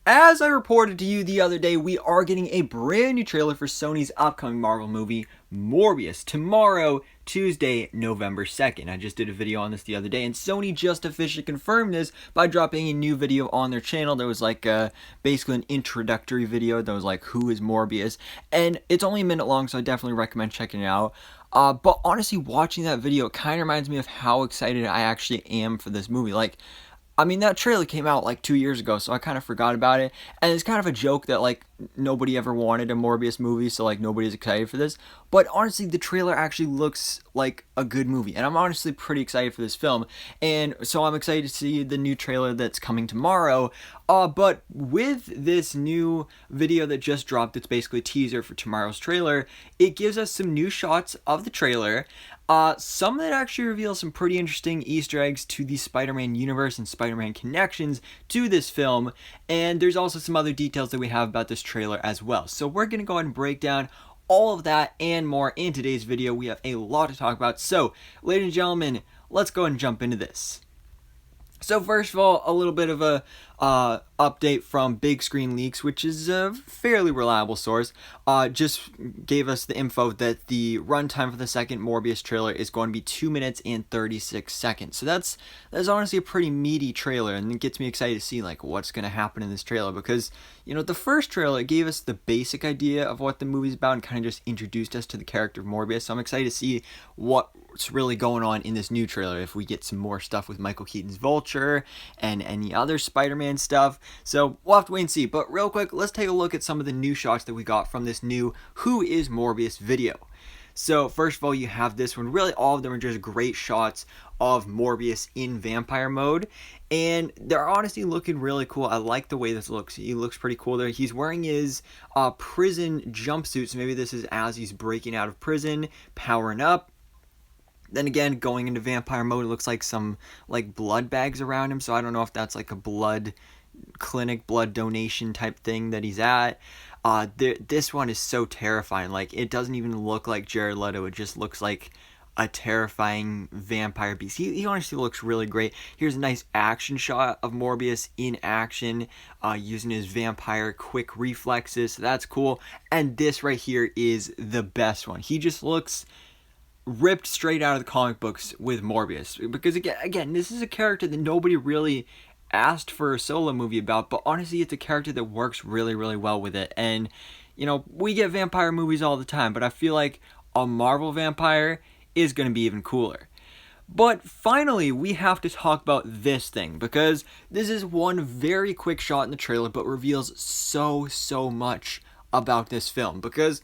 As I reported to you the other day, we are getting a brand new trailer for Sony's upcoming Marvel movie, Morbius, tomorrow, Tuesday, November 2nd. I just did a video on this the other day, and Sony just officially confirmed this by dropping a new video on their channel. There was basically an introductory video that was like, who is Morbius? And it's only a minute long, so I definitely recommend checking it out. But honestly, watching that video, it kind of reminds me of how excited I actually am for this movie. That trailer came out like 2 years ago, so I kind of forgot about it. And it's kind of a joke that nobody ever wanted a Morbius movie, so nobody's excited for this. But honestly, the trailer actually looks like a good movie, and I'm honestly pretty excited for this film. And so I'm excited to see the new trailer that's coming tomorrow. But with this new video that just dropped, it's basically a teaser for tomorrow's trailer. It gives us some new shots of the trailer. Some that actually reveal some pretty interesting Easter eggs to the Spider-Man universe and Spider-Man connections to this film. And there's also some other details that we have about this trailer as well. So we're going to go ahead and break down all of that and more in today's video. We have a lot to talk about. So, ladies and gentlemen, let's go ahead and jump into this. So first of all, a little bit of a update from Big Screen Leaks, which is a fairly reliable source, just gave us the info that the runtime for the second Morbius trailer is going to be 2 minutes and 36 seconds. So that's honestly a pretty meaty trailer, and it gets me excited to see what's going to happen in this trailer, because the first trailer, it gave us the basic idea of what the movie's about and kind of just introduced us to the character of Morbius. So I'm excited to see what's really going on in this new trailer, if we get some more stuff with Michael Keaton's Vulture and any other Spider-Man stuff. So we'll have to wait and see. But real quick, let's take a look at some of the new shots that we got from this new Who is Morbius video. So first of all, you have this one. Really, all of them are just great shots of Morbius in vampire mode, and they're honestly looking really cool. I like the way this looks. He looks pretty cool there. He's wearing his prison jumpsuit, so maybe this is as he's breaking out of prison, powering up. Then again, going into vampire mode, it looks like some blood bags around him, so I don't know if that's like a blood clinic, blood donation type thing that he's at. This one is so terrifying. It doesn't even look like Jared Leto. It just looks like a terrifying vampire beast. He honestly looks really great. Here's a nice action shot of Morbius in action, using his vampire quick reflexes. So that's cool. And this right here is the best one. He just looks ripped straight out of the comic books with Morbius, because again, this is a character that nobody really asked for a solo movie about, but honestly, it's a character that works really, really well with it. And we get vampire movies all the time, but I feel like a Marvel vampire is going to be even cooler. But finally, we have to talk about this thing, because this is one very quick shot in the trailer, but reveals so much about this film. Because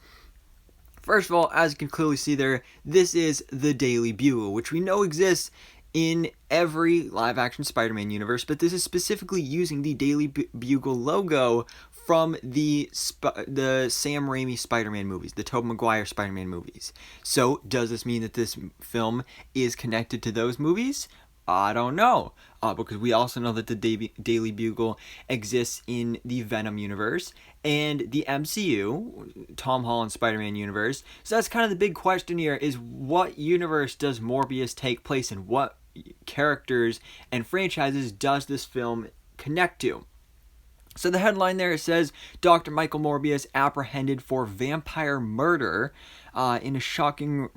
first of all, as you can clearly see there, this is the Daily Bugle, which we know exists in every live-action Spider-Man universe, but this is specifically using the Daily Bugle logo from the Sam Raimi Spider-Man movies, the Tobey Maguire Spider-Man movies. So, does this mean that this film is connected to those movies? I don't know, because we also know that the Daily Bugle exists in the Venom universe and the MCU, Tom Holland Spider-Man universe. So that's kind of the big question here, is what universe does Morbius take place in? What characters and franchises does this film connect to? So the headline there, it says, Dr. Michael Morbius apprehended for vampire murder. In a shocking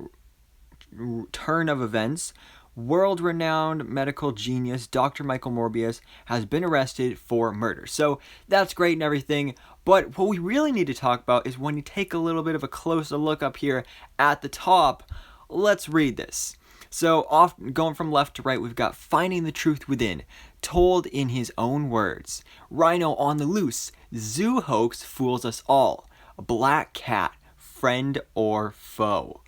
turn of events, world-renowned medical genius Dr. Michael Morbius has been arrested for murder. So that's great and everything, but what we really need to talk about is when you take a little bit of a closer look up here at the top. Let's read this. So, going from left to right, we've got finding the truth within, told in his own words. Rhino on the loose, zoo hoax fools us all. Black cat, friend or foe.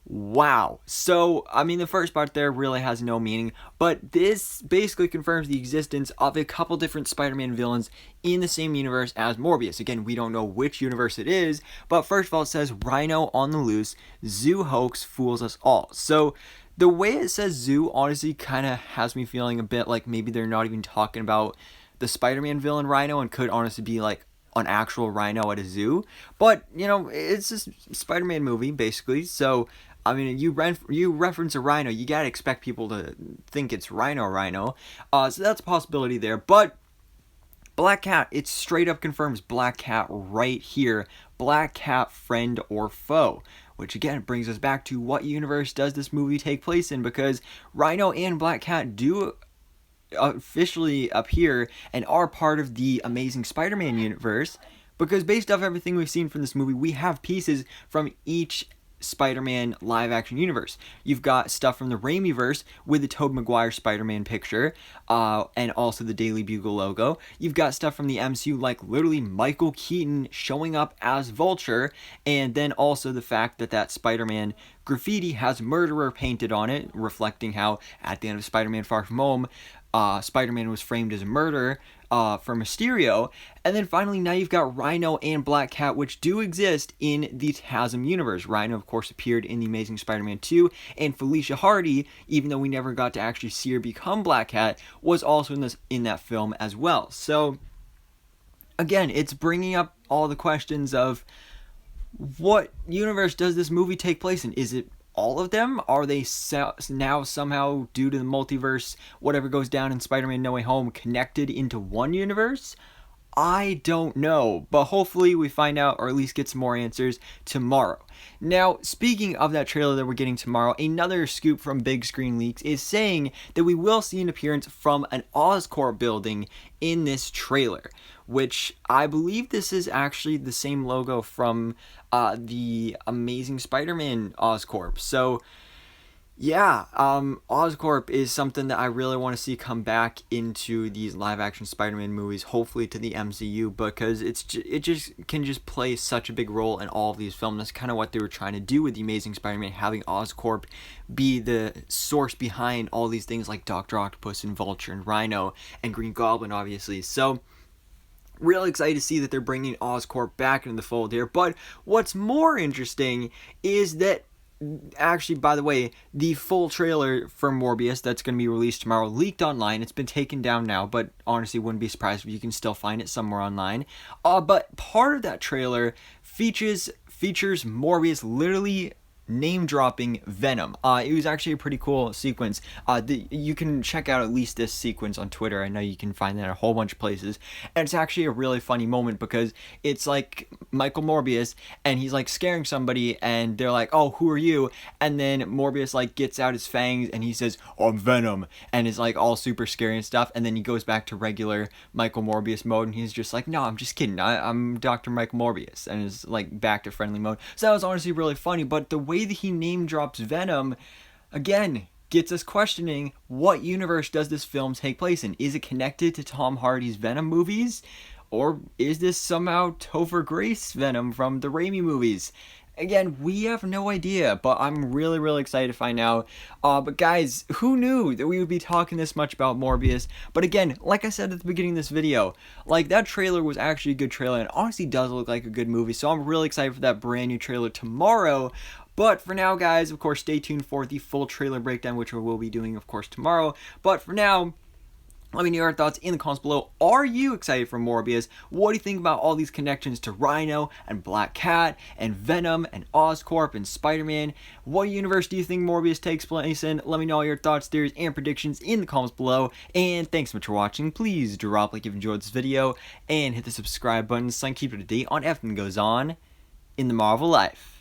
Wow. So, the first part there really has no meaning, but this basically confirms the existence of a couple different Spider-Man villains in the same universe as Morbius. Again, we don't know which universe it is, but first of all, it says Rhino on the loose, zoo hoax fools us all. So, the way it says zoo honestly kind of has me feeling a bit like maybe they're not even talking about the Spider-Man villain Rhino, and could honestly be an actual rhino at a zoo. But, it's a Spider-Man movie, basically, so you reference a rhino, you gotta expect people to think it's Rhino. So that's a possibility there. But Black Cat, it straight up confirms Black Cat right here. Black Cat, friend or foe. Which again brings us back to what universe does this movie take place in, because Rhino and Black Cat do officially appear and are part of the Amazing Spider-Man universe, because based off everything we've seen from this movie, we have pieces from each Spider-Man live-action universe. You've got stuff from the Raimiverse with the Tobey Maguire Spider-Man picture, and also the Daily Bugle logo. You've got stuff from the MCU, like literally Michael Keaton showing up as Vulture, and then also the fact that that Spider-Man graffiti has murderer painted on it, reflecting how at the end of Spider-Man Far From Home, Spider-Man was framed as a murderer for Mysterio. And then finally, now you've got Rhino and Black Cat, which do exist in the TASM universe. Rhino, of course, appeared in The Amazing Spider-Man 2, and Felicia Hardy, even though we never got to actually see her become Black Cat, was also in that film as well. So, again, it's bringing up all the questions of what universe does this movie take place in? Is it all of them? Are they now somehow, due to the multiverse, whatever goes down in Spider-Man No Way Home, connected into one universe? I don't know, but hopefully we find out, or at least get some more answers tomorrow. Now, speaking of that trailer that we're getting tomorrow, another scoop from Big Screen Leaks is saying that we will see an appearance from an Ozcorp building in this trailer, which I believe this is actually the same logo from the Amazing Spider-Man Ozcorp. So, yeah, Ozcorp is something that I really want to see come back into these live-action Spider-Man movies, hopefully to the MCU, because it just can play such a big role in all of these films. That's kind of what they were trying to do with the Amazing Spider-Man, having Ozcorp be the source behind all these things like Dr. Octopus and Vulture and Rhino and Green Goblin, obviously. So, really excited to see that they're bringing Ozcorp back into the fold here. But what's more interesting is that, actually, by the way, the full trailer for Morbius that's going to be released tomorrow leaked online. It's been taken down now, but honestly, wouldn't be surprised if you can still find it somewhere online. But part of that trailer features Morbius literally name-dropping Venom. It was actually a pretty cool sequence. You can check out at least this sequence on Twitter. I know you can find that at a whole bunch of places. And it's actually a really funny moment because it's like Michael Morbius, and he's like scaring somebody, and they're like, "Oh, who are you?" And then Morbius like gets out his fangs, and he says, "Oh, I'm Venom," and is like all super scary and stuff. And then he goes back to regular Michael Morbius mode, and he's just like, "No, I'm just kidding. I'm Dr. Michael Morbius," and is like back to friendly mode. So that was honestly really funny. But the way that he name drops Venom, again, gets us questioning, what universe does this film take place in? Is it connected to Tom Hardy's Venom movies? Or is this somehow Topher Grace Venom from the Raimi movies? Again, we have no idea, but I'm really, really excited to find out. But guys, who knew that we would be talking this much about Morbius? But again, like I said at the beginning of this video, like, that trailer was actually a good trailer, and honestly does look like a good movie, so I'm really excited for that brand new trailer tomorrow. But for now, guys, of course, stay tuned for the full trailer breakdown, which we will be doing, of course, tomorrow. But for now, let me know your thoughts in the comments below. Are you excited for Morbius? What do you think about all these connections to Rhino and Black Cat and Venom and Ozcorp and Spider-Man? What universe do you think Morbius takes place in? Let me know all your thoughts, theories, and predictions in the comments below. And thanks so much for watching. Please drop a like if you enjoyed this video and hit the subscribe button so I can keep you up to date on everything that goes on in the Marvel life.